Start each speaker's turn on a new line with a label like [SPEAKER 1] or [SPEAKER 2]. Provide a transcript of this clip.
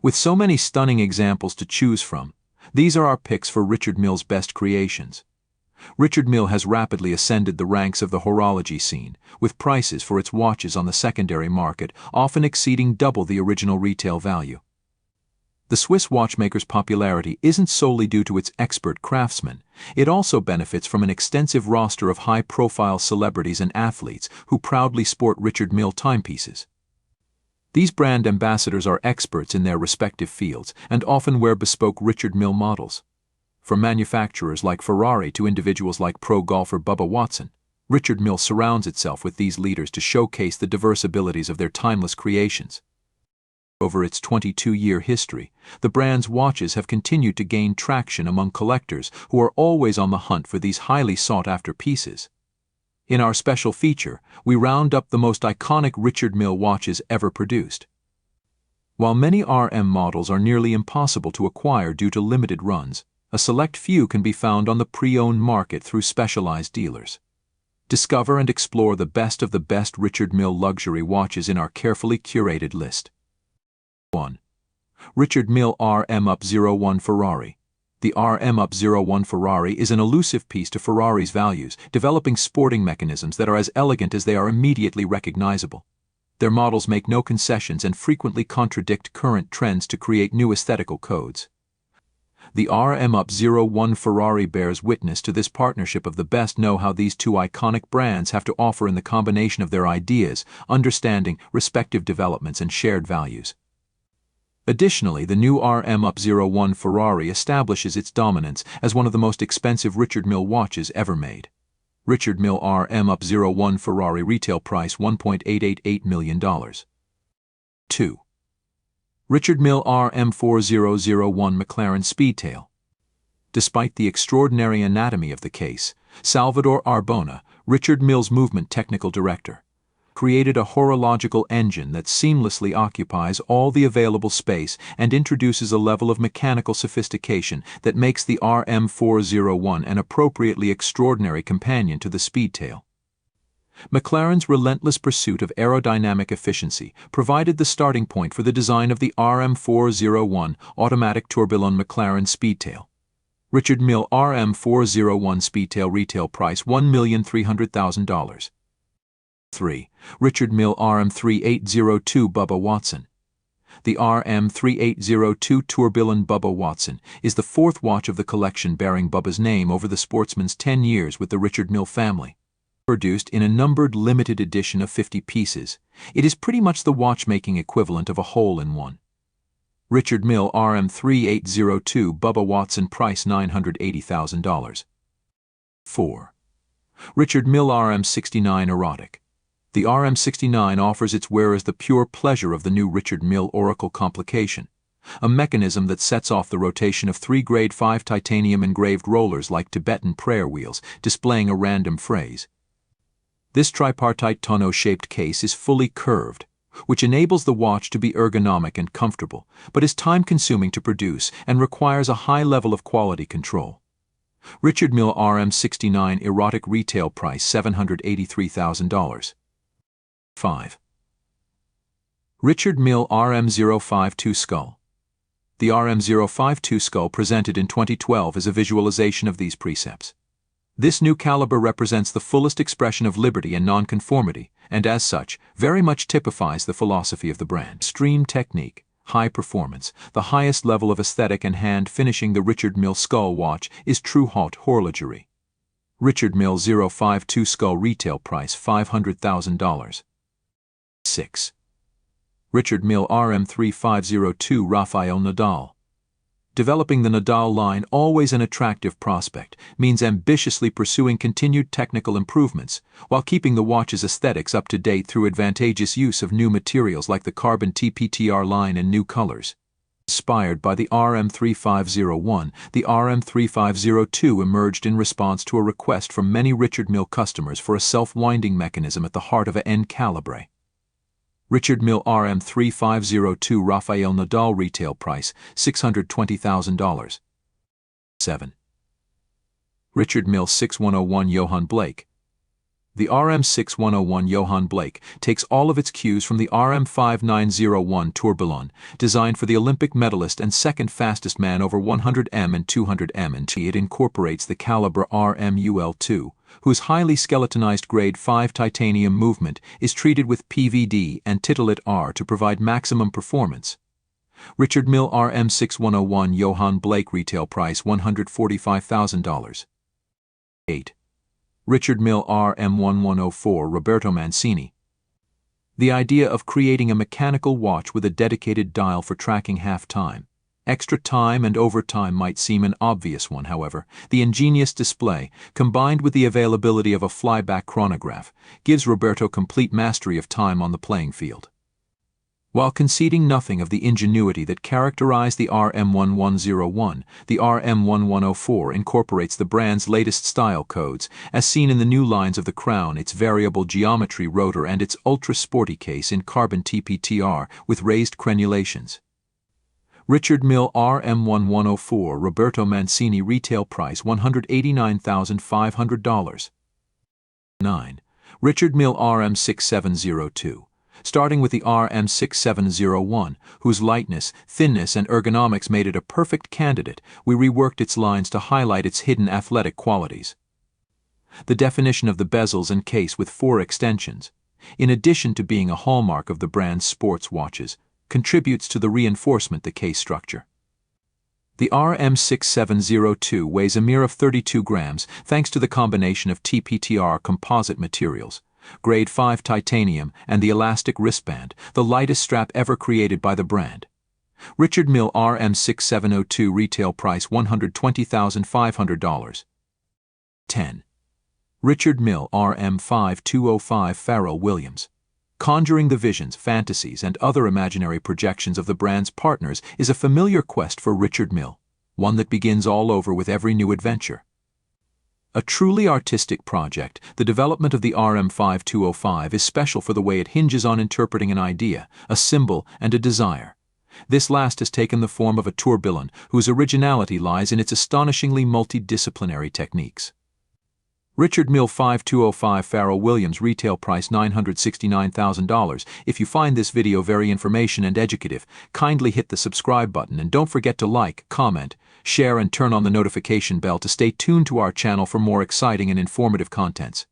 [SPEAKER 1] With so many stunning examples to choose from, these are our picks for Richard Mille's best creations. Richard Mille has rapidly ascended the ranks of the horology scene, with prices for its watches on the secondary market often exceeding double the original retail value. The Swiss watchmaker's popularity isn't solely due to its expert craftsmen, it also benefits from an extensive roster of high-profile celebrities and athletes who proudly sport Richard Mille timepieces. These brand ambassadors are experts in their respective fields and often wear bespoke Richard Mille models. From manufacturers like Ferrari to individuals like pro golfer Bubba Watson, Richard Mille surrounds itself with these leaders to showcase the diverse abilities of their timeless creations. Over its 22-year history, the brand's watches have continued to gain traction among collectors who are always on the hunt for these highly sought-after pieces. In our special feature, we round up the most iconic Richard Mille watches ever produced. While many RM models are nearly impossible to acquire due to limited runs, a select few can be found on the pre-owned market through specialized dealers. Discover and explore the best of the best Richard Mille luxury watches in our carefully curated list. 1. Richard Mille RM-Up-01 Ferrari. The RM-Up-01 Ferrari is an elusive piece to Ferrari's values, developing sporting mechanisms that are as elegant as they are immediately recognizable. Their models make no concessions and frequently contradict current trends to create new aesthetical codes. The RM-Up-01 Ferrari bears witness to this partnership of the best know-how these two iconic brands have to offer in the combination of their ideas, understanding, respective developments, and shared values. Additionally, the new RM-Up-01 Ferrari establishes its dominance as one of the most expensive Richard Mille watches ever made. Richard Mille RM-Up-01 Ferrari retail price $1.888 million. 2. Richard Mille RM-4001 McLaren Speedtail. Despite the extraordinary anatomy of the case, Salvador Arbona, Richard Mille's movement technical director, created a horological engine that seamlessly occupies all the available space and introduces a level of mechanical sophistication that makes the RM-401 an appropriately extraordinary companion to the Speedtail. McLaren's relentless pursuit of aerodynamic efficiency provided the starting point for the design of the RM-401 automatic tourbillon McLaren Speedtail. Richard Mille RM-401 Speedtail retail price $1,300,000. 3. Richard Mille RM-3802 Bubba Watson. The RM-3802 tourbillon Bubba Watson is the fourth watch of the collection bearing Bubba's name over the sportsman's 10 years with the Richard Mille family. Produced in a numbered limited edition of 50 pieces, it is pretty much the watchmaking equivalent of a hole-in-one. Richard Mille RM-3802 Bubba Watson price $980,000. 4. Richard Mille RM-69 Erotic. The RM-69 offers its wearers the pure pleasure of the new Richard Mille Oracle complication, a mechanism that sets off the rotation of 3 grade 5 titanium engraved rollers like Tibetan prayer wheels, displaying a random phrase. This tripartite tonneau-shaped case is fully curved, which enables the watch to be ergonomic and comfortable, but is time-consuming to produce and requires a high level of quality control. Richard Mille RM-69 Erotic retail price $783,000. 5. Richard Mille RM-052 Skull. The RM-052 Skull presented in 2012 is a visualization of these precepts. This new caliber represents the fullest expression of liberty and nonconformity, and as such, very much typifies the philosophy of the brand. Extreme technique, high performance, the highest level of aesthetic and hand finishing the Richard Mille Skull watch is true haute horlogerie. Richard Mille 052 Skull retail price $500,000. 6. Richard Mille RM-3502 Rafael Nadal. Developing the Nadal line, always an attractive prospect, means ambitiously pursuing continued technical improvements, while keeping the watch's aesthetics up to date through advantageous use of new materials like the carbon TPTR line and new colors. Inspired by the RM-3501, the RM-3502 emerged in response to a request from many Richard Mille customers for a self-winding mechanism at the heart of a N calibre. Richard Mille RM-3502 Rafael Nadal retail price $620,000. 7. Richard Mille 6101 Johann Blake. The RM6101 Johann Blake takes all of its cues from the RM5901 Tourbillon, designed for the Olympic medalist and second fastest man over 100m and 200m, and it incorporates the caliber RMUL2, whose highly skeletonized grade 5 titanium movement is treated with PVD and titillate R to provide maximum performance. Richard Mille RM6101 Johann Blake retail price $145,000. 8. Richard Mille RM1104 Roberto Mancini. The idea of creating a mechanical watch with a dedicated dial for tracking half-time, extra time and overtime might seem an obvious one. However, the ingenious display, combined with the availability of a flyback chronograph, gives Roberto complete mastery of time on the playing field. While conceding nothing of the ingenuity that characterized the RM1101, the RM1104 incorporates the brand's latest style codes, as seen in the new lines of the crown, its variable geometry rotor, and its ultra-sporty case in carbon TPTR with raised crenulations. Richard Mille RM1104 Roberto Mancini retail price $189,500. 9. Richard Mille RM6702. Starting with the RM6701, whose lightness, thinness, and ergonomics made it a perfect candidate, we reworked its lines to highlight its hidden athletic qualities. The definition of the bezels and case with 4 extensions, in addition to being a hallmark of the brand's sports watches, contributes to the reinforcement the case structure. The RM6702 weighs a mere of 32 grams thanks to the combination of TPTR composite materials, grade 5 titanium, and the elastic wristband, the lightest strap ever created by the brand. Richard Mille RM6702 retail price $120,500. 10. Richard Mille RM5205 Pharrell Williams. Conjuring the visions, fantasies, and other imaginary projections of the brand's partners is a familiar quest for Richard Mille, one that begins all over with every new adventure. A truly artistic project, the development of the RM5205 is special for the way it hinges on interpreting an idea, a symbol, and a desire. This last has taken the form of a tourbillon whose originality lies in its astonishingly multidisciplinary techniques. Richard Mille 5205 Pharrell Williams retail price $969,000. If you find this video very informative and educative, kindly hit the subscribe button and don't forget to like, comment, share, and turn on the notification bell to stay tuned to our channel for more exciting and informative contents.